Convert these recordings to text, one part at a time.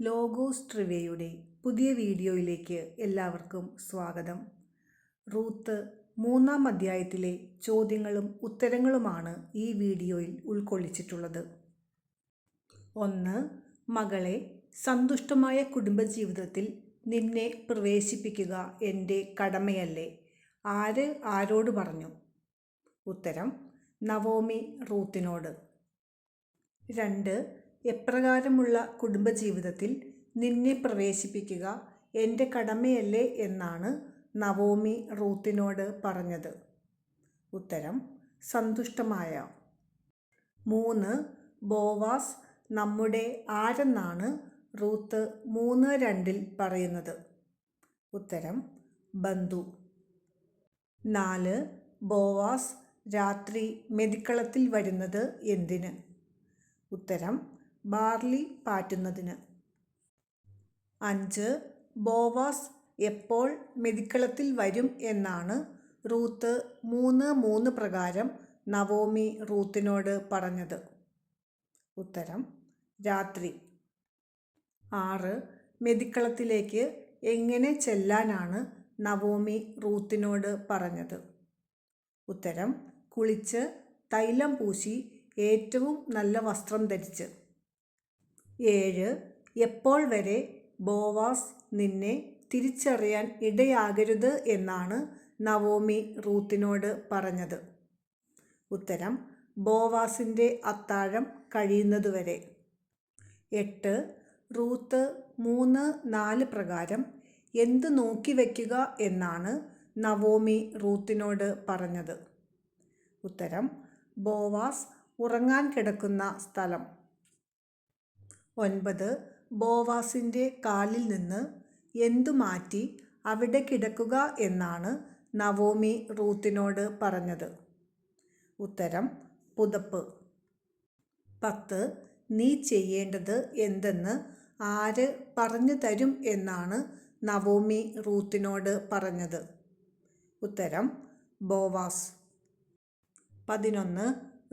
Logos ട്രിവിയയുടെ പുതിയ വീഡിയോയിലേക്ക് എല്ലാവർക്കും സ്വാഗതം. റൂത്ത് 3-ാം അധ്യായത്തിലെ ചോദ്യങ്ങളും ഉത്തരങ്ങളുമാണ് ഈ വീഡിയോയിൽ ഉൾക്കൊള്ളിച്ചിട്ടുള്ളത്. 1. മകളെ, സന്തുഷ്ടമായ കുടുംബജീവിതത്തിൽ നിന്നെ പ്രവേശിപ്പിക്കുക എൻ്റെ കടമയല്ലേ? ആര് ആരോട് പറഞ്ഞു? ഉത്തരം: നവോമി റൂത്തിനോട്. 2. എപ്രകാരമുള്ള കുടുംബജീവിതത്തിൽ നിന്നെ പ്രവേശിപ്പിക്കുക എൻ്റെ കടമയല്ലേ എന്നാണ് നവോമി റൂത്തിനോട് പറഞ്ഞത്? ഉത്തരം: സന്തുഷ്ടമായ. 3. ബോവാസ് നമ്മുടെ ആരെന്നാണ് റൂത്ത് 3:2 പറയുന്നത്? ഉത്തരം: ബന്ധു. 4. ബോവാസ് രാത്രി മെതിക്കളത്തിൽ വരുന്നത് എന്തിന്? ഉത്തരം: ബാർലി പാറ്റുന്നതിന്. 5. ബോവാസ് എപ്പോൾ മെതിക്കളത്തിൽ വരും എന്നാണ് റൂത്ത് 3:3 പ്രകാരം നവോമി റൂത്തിനോട് പറഞ്ഞത്? ഉത്തരം: രാത്രി. 6. മെതിക്കളത്തിലേക്ക് എങ്ങനെ ചെല്ലാനാണ് നവോമി റൂത്തിനോട് പറഞ്ഞത്? ഉത്തരം: കുളിച്ച് തൈലം പൂശി ഏറ്റവും നല്ല വസ്ത്രം ധരിച്ച്. 7. എപ്പോൾ വരെ ബോവാസ് നിന്നെ തിരിച്ചറിയാൻ ഇടയാകരുത് എന്നാണ് നവോമി റൂത്തിനോട് പറഞ്ഞത്? ഉത്തരം: ബോവാസിൻ്റെ അത്താഴം കഴിയുന്നതുവരെ. 8. റൂത്ത് 3:4 പ്രകാരം എന്ത് നോക്കി വയ്ക്കുക എന്നാണ് നവോമി റൂത്തിനോട് പറഞ്ഞത്? ഉത്തരം: ബോവാസ് ഉറങ്ങാൻ കിടക്കുന്ന സ്ഥലം. 9. ബോവാസിൻ്റെ കാലിൽ നിന്ന് എന്തു മാറ്റി അവിടെ കിടക്കുക എന്നാണ് നവോമി റൂത്തിനോട് പറഞ്ഞത്? ഉത്തരം: പുതപ്പ്. 10. നീ ചെയ്യേണ്ടത് എന്തെന്ന് ആര് പറഞ്ഞു തരും എന്നാണ് നവോമി റൂത്തിനോട് പറഞ്ഞത്? ഉത്തരം: ബോവാസ്. 11.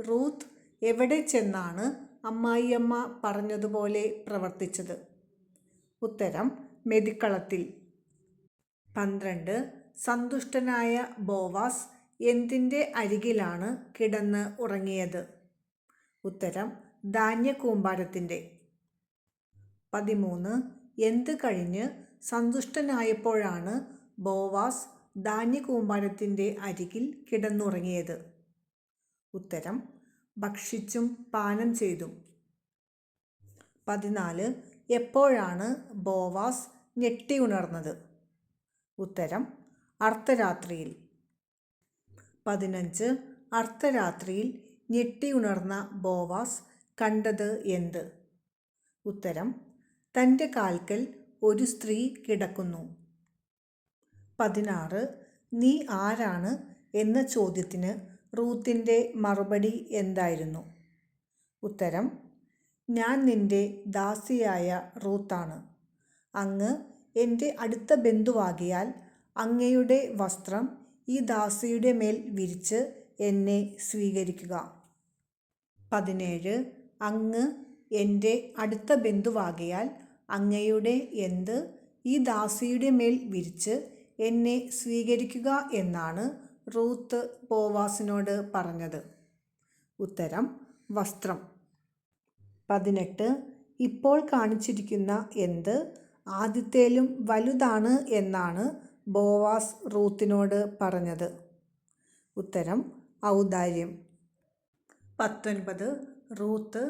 റൂത്ത് എവിടെ ചെന്നാണ് അമ്മായിയമ്മ പറഞ്ഞതുപോലെ പ്രവർത്തിച്ചത്? ഉത്തരം: മെതിക്കളത്തിൽ. 12. സന്തുഷ്ടനായ ബോവാസ് എന്തിൻ്റെ അരികിലാണ് കിടന്ന് ഉറങ്ങിയത്? ഉത്തരം: ധാന്യക്കൂമ്പാരത്തിൻ്റെ. 13. എന്ത് കഴിഞ്ഞ് സന്തുഷ്ടനായപ്പോഴാണ് ബോവാസ് ധാന്യക്കൂമ്പാരത്തിൻ്റെ അരികിൽ കിടന്നുറങ്ങിയത്? ഉത്തരം: ഭക്ഷിച്ചും പാനം ചെയ്തും. 14. എപ്പോഴാണ് ബോവാസ് ഞെട്ടിയുണർന്നത്? ഉത്തരം: അർദ്ധരാത്രിയിൽ. 15. അർദ്ധരാത്രിയിൽ ഞെട്ടിയുണർന്ന ബോവാസ് കണ്ടത് എന്ത്? ഉത്തരം: തൻ്റെ കാൽക്കൽ ഒരു സ്ത്രീ കിടക്കുന്നു. 16. നീ ആരാണ് എന്ന ചോദ്യത്തിന് റൂത്തിൻ്റെ മറുപടി എന്തായിരുന്നു? ഉത്തരം: ഞാൻ നിൻ്റെ ദാസിയായ റൂത്താണ്. അങ്ങ് എൻ്റെ അടുത്ത ബന്ധുവാകിയാൽ അങ്ങയുടെ വസ്ത്രം ഈ ദാസിയുടെ മേൽ വിരിച്ച് എന്നെ സ്വീകരിക്കുക. 17. അങ്ങ് എൻ്റെ അടുത്ത ബന്ധുവാകിയാൽ അങ്ങയുടെ എന്ത് ഈ ദാസിയുടെ മേൽ വിരിച്ച് എന്നെ സ്വീകരിക്കുക എന്നാണ് റൂത്ത് ബോവാസിനോട് പറഞ്ഞത്? ഉത്തരം: വസ്ത്രം. 18. ഇപ്പോൾ കാണിച്ചിരിക്കുന്ന എന്ത് ആദ്യത്തേലും വലുതാണ് എന്നാണ് ബോവാസ് റൂത്തിനോട് പറഞ്ഞത്? ഉത്തരം: ഔദാര്യം. 19. റൂത്ത്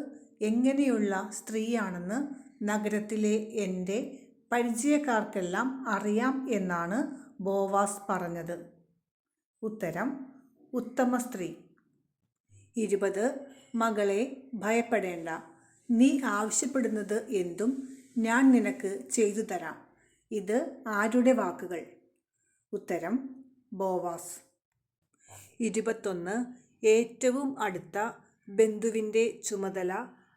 എങ്ങനെയുള്ള സ്ത്രീയാണെന്ന് നഗരത്തിലെ എൻ്റെ പരിചയക്കാർക്കെല്ലാം അറിയാം എന്നാണ് ബോവാസ് പറഞ്ഞത്? ഉത്തരം: ഉത്തമ സ്ത്രീ. 20. മകളെ, ഭയപ്പെടേണ്ട. നീ ആവശ്യപ്പെടുന്നത് എന്തും ഞാൻ നിനക്ക് ചെയ്തു തരാം. ഇത് ആരുടെ വാക്കുകൾ? ഉത്തരം: ബോവാസ്. 21. ഏറ്റവും അടുത്ത ബന്ധുവിൻ്റെ ചുമതല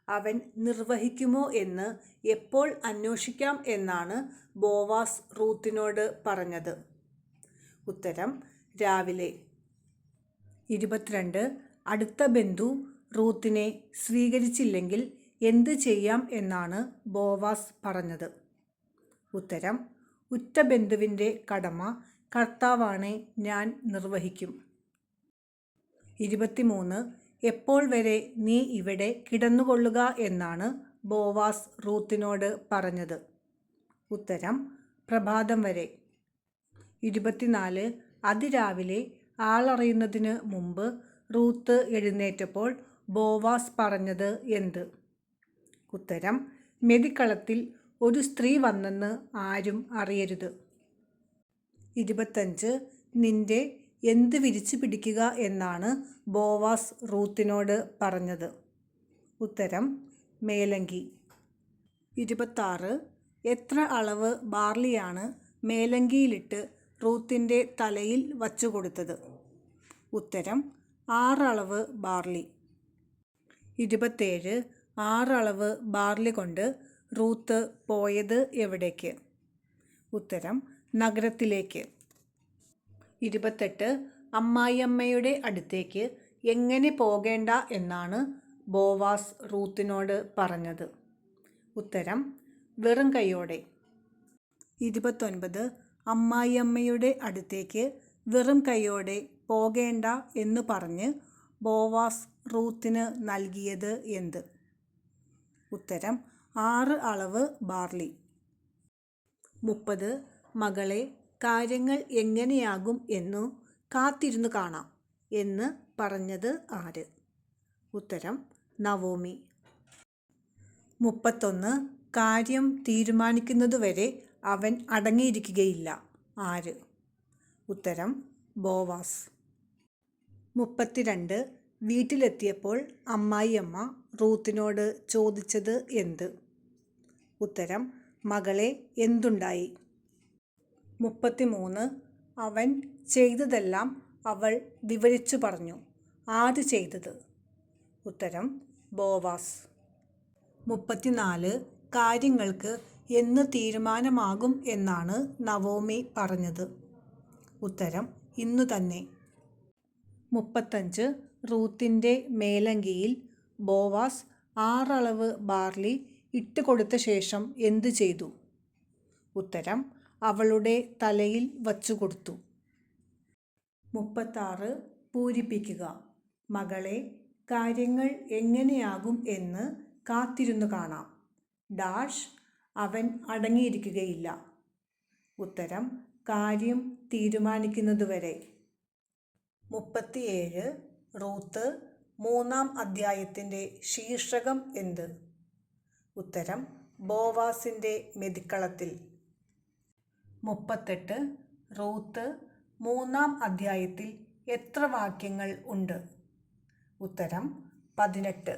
അവൻ നിർവഹിക്കുമോ എന്ന് എപ്പോൾ അന്വേഷിക്കാം എന്നാണ് ബോവാസ് റൂത്തിനോട് പറഞ്ഞത്? ഉത്തരം: രാവിലെ. 22. അടുത്ത ബന്ധു റൂത്തിനെ സ്വീകരിച്ചില്ലെങ്കിൽ എന്ത് ചെയ്യാം എന്നാണ് ബോവാസ് പറഞ്ഞത്? ഉത്തരം: ഉറ്റ ബന്ധുവിൻ്റെ കടമ കർത്താവാണെ ഞാൻ നിർവഹിക്കും. 23. എപ്പോൾ വരെ നീ ഇവിടെ കിടന്നുകൊള്ളുക എന്നാണ് ബോവാസ് റൂത്തിനോട് പറഞ്ഞത്? ഉത്തരം: പ്രഭാതം വരെ. 24. അതിരാവിലെ ആളറിയുന്നതിന് മുമ്പ് റൂത്ത് എഴുന്നേറ്റപ്പോൾ ബോവാസ് പറഞ്ഞത് എന്ത്? ഉത്തരം: മെതിക്കളത്തിൽ ഒരു സ്ത്രീ വന്നെന്ന് ആരും അറിയരുത്. 25. നിന്റെ എന്ത് വിരിച്ചു പിടിക്കുക എന്നാണ് ബോവാസ് റൂത്തിനോട് പറഞ്ഞത്? ഉത്തരം: മേലങ്കി. 26. എത്ര അളവ് ബാർലിയാണ് മേലങ്കിയിലിട്ട് റൂത്തിൻ്റെ തലയിൽ വച്ചുകൊടുത്തത്? ഉത്തരം: 6 അളവ് ബാർലി. 27. 6 അളവ് ബാർലി കൊണ്ട് റൂത്ത് പോയത് എവിടേക്ക്? ഉത്തരം: നഗരത്തിലേക്ക്. 28. അമ്മായിയമ്മയുടെ അടുത്തേക്ക് എങ്ങനെ പോകേണ്ട എന്നാണ് ബോവാസ് റൂത്തിനോട് പറഞ്ഞത്? ഉത്തരം: വെറും കൈയോടെ. 29. അമ്മായിയമ്മയുടെ അടുത്തേക്ക് വെറും കൈയോടെ പോകേണ്ട എന്ന് പറഞ്ഞ് ബോവാസ് റൂത്തിന് നൽകിയത് എന്ത്? ഉത്തരം: 6 അളവ് ബാർലി. 30. മകളെ, കാര്യങ്ങൾ എങ്ങനെയാകും എന്നു കാത്തിരുന്നു കാണാം എന്ന് പറഞ്ഞത് ആര്? ഉത്തരം: നവോമി. 31. കാര്യം തീരുമാനിക്കുന്നതുവരെ അവൻ അടങ്ങിയിരിക്കുകയില്ല. ആര്? ഉത്തരം: ബോവാസ്. 32. വീട്ടിലെത്തിയപ്പോൾ അമ്മായിയമ്മ റൂത്തിനോട് ചോദിച്ചത് എന്ത്? ഉത്തരം: മകളെ, എന്തുണ്ടായി? 33. അവൻ ചെയ്തതെല്ലാം അവൾ വിവരിച്ചു പറഞ്ഞു. ആര് ചെയ്തത്? ഉത്തരം: ബോവാസ്. 34. കാര്യങ്ങൾക്ക് എന്ന് തീരുമാനമാകും എന്നാണ് നവോമി പറഞ്ഞത്? ഉത്തരം: ഇന്നു തന്നെ. 35. റൂത്തിൻ്റെ മേലങ്കിയിൽ ബോവാസ് 6 അളവ് ബാർലി ഇട്ടുകൊടുത്ത ശേഷം എന്തു ചെയ്തു? ഉത്തരം: അവളുടെ തലയിൽ വച്ചുകൊടുത്തു. 36. പൂരിപ്പിക്കുക. മകളെ, കാര്യങ്ങൾ എങ്ങനെയാകും എന്ന് കാത്തിരുന്നു കാണാം. ഡാഷ് അവൻ അടങ്ങിയിരിക്കുകയില്ല. ഉത്തരം: കാര്യം തീരുമാനിക്കുന്നതുവരെ. 37. റൂത്ത് 3-ാം അധ്യായത്തിൻ്റെ ശീർഷകം എന്ത്? ഉത്തരം: ബോവാസിൻ്റെ മെതിക്കളത്തിൽ. 38. റൂത്ത് 3-ാം അധ്യായത്തിൽ എത്ര വാക്യങ്ങൾ ഉണ്ട്? ഉത്തരം: 18.